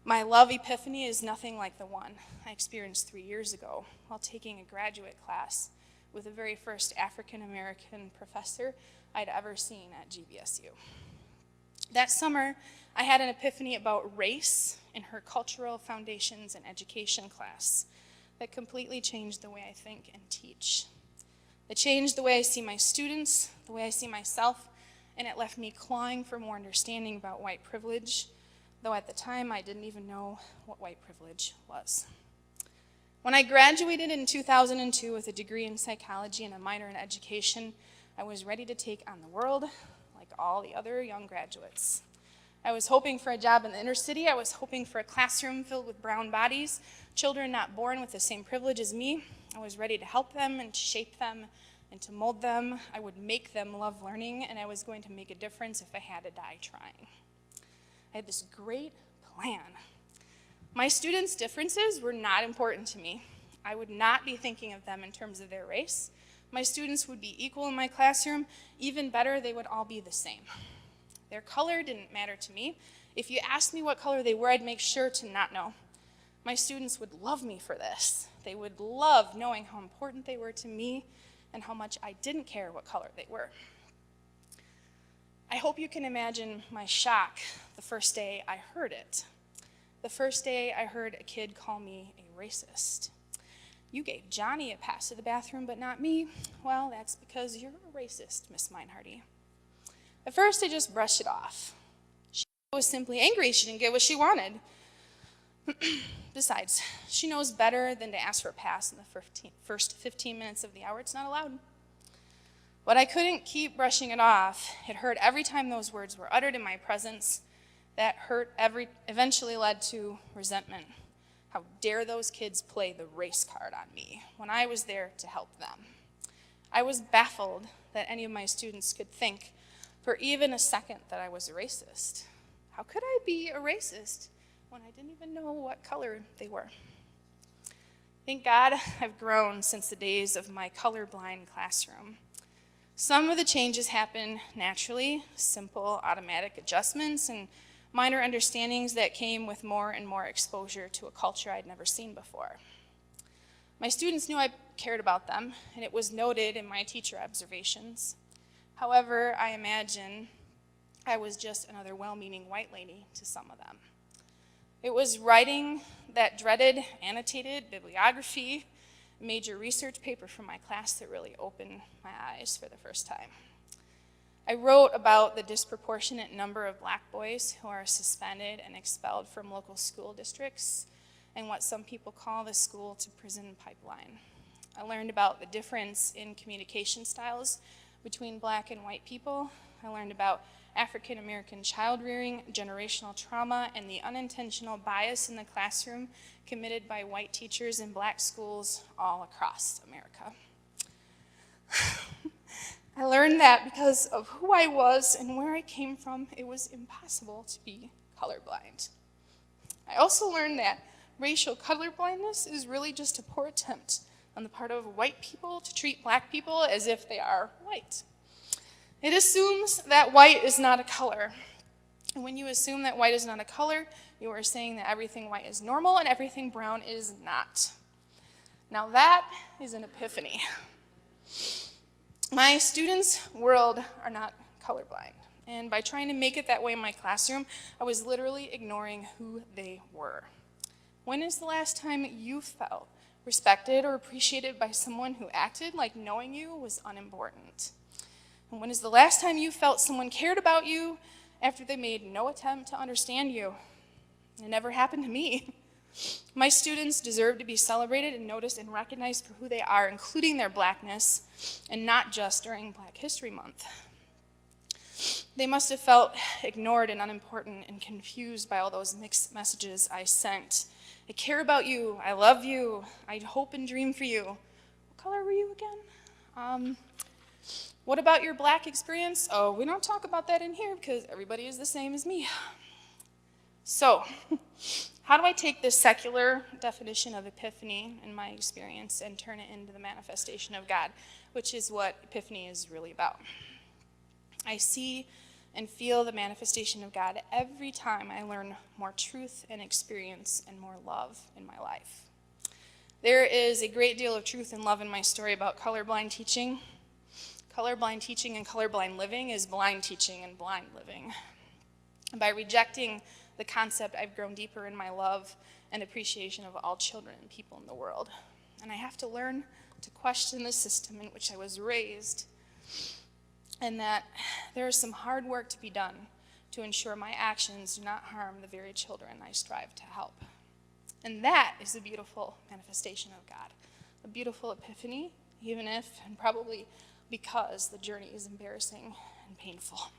My love epiphany is nothing like the one I experienced 3 years ago while taking a graduate class with the very first African-American professor I'd ever seen at GVSU. That summer, I had an epiphany about race in her Cultural Foundations and Education class that completely changed the way I think and teach. It changed the way I see my students, the way I see myself, and it left me clawing for more understanding about white privilege, though at the time I didn't even know what white privilege was. When I graduated in 2002 with a degree in psychology and a minor in education, I was ready to take on the world like all the other young graduates. I was hoping for a job in the inner city. I was hoping for a classroom filled with brown bodies, children not born with the same privilege as me. I was ready to help them and to shape them and to mold them. I would make them love learning, and I was going to make a difference if I had to die trying. I had this great plan. My students' differences were not important to me. I would not be thinking of them in terms of their race. My students would be equal in my classroom. Even better, they would all be the same. Their color didn't matter to me. If you asked me what color they were, I'd make sure to not know. My students would love me for this. They would love knowing how important they were to me and how much I didn't care what color they were. I hope you can imagine my shock the first day I heard it. The first day I heard a kid call me a racist. You gave Johnny a pass to the bathroom, but not me. Well, that's because you're a racist, Miss Meinhardi. At first, I just brushed it off. She was simply angry she didn't get what she wanted. Besides, she knows better than to ask for a pass in the first 15 minutes of the hour. It's not allowed. But I couldn't keep brushing it off. It hurt every time those words were uttered in my presence. That hurt eventually led to resentment. How dare those kids play the race card on me when I was there to help them? I was baffled that any of my students could think for even a second that I was a racist. How could I be a racist when I didn't even know what color they were? Thank God I've grown since the days of my colorblind classroom. Some of the changes happen naturally, simple automatic adjustments and minor understandings that came with more and more exposure to a culture I'd never seen before. My students knew I cared about them, and it was noted in my teacher observations. However, I imagine I was just another well-meaning white lady to some of them. It was writing that dreaded annotated bibliography, major research paper from my class that really opened my eyes for the first time. I wrote about the disproportionate number of black boys who are suspended and expelled from local school districts and what some people call the school to prison pipeline. I learned about the difference in communication styles between black and white people. I learned about African American child rearing, generational trauma, and the unintentional bias in the classroom committed by white teachers in black schools all across America. I learned that because of who I was and where I came from, it was impossible to be colorblind. I also learned that racial colorblindness is really just a poor attempt on the part of white people to treat black people as if they are white. It assumes that white is not a color. And when you assume that white is not a color, you are saying that everything white is normal and everything brown is not. Now that is an epiphany. My students' world are not colorblind. And by trying to make it that way in my classroom, I was literally ignoring who they were. When is the last time you felt respected or appreciated by someone who acted like knowing you was unimportant? And when is the last time you felt someone cared about you after they made no attempt to understand you? It never happened to me. My students deserve to be celebrated and noticed and recognized for who they are, including their blackness, and not just during Black History Month. They must have felt ignored and unimportant and confused by all those mixed messages I sent. I care about you, I love you, I hope and dream for you. What color were you again? What about your black experience? Oh, we don't talk about that in here because everybody is the same as me. So, how do I take this secular definition of epiphany in my experience and turn it into the manifestation of God, which is what epiphany is really about? I see and feel the manifestation of God every time I learn more truth and experience and more love in my life. There is a great deal of truth and love in my story about colorblind teaching. Colorblind teaching and colorblind living is blind teaching and blind living. And by rejecting the concept, I've grown deeper in my love and appreciation of all children and people in the world. And I have to learn to question the system in which I was raised, and that there is some hard work to be done to ensure my actions do not harm the very children I strive to help. And that is a beautiful manifestation of God, a beautiful epiphany, even if, and probably because, the journey is embarrassing and painful.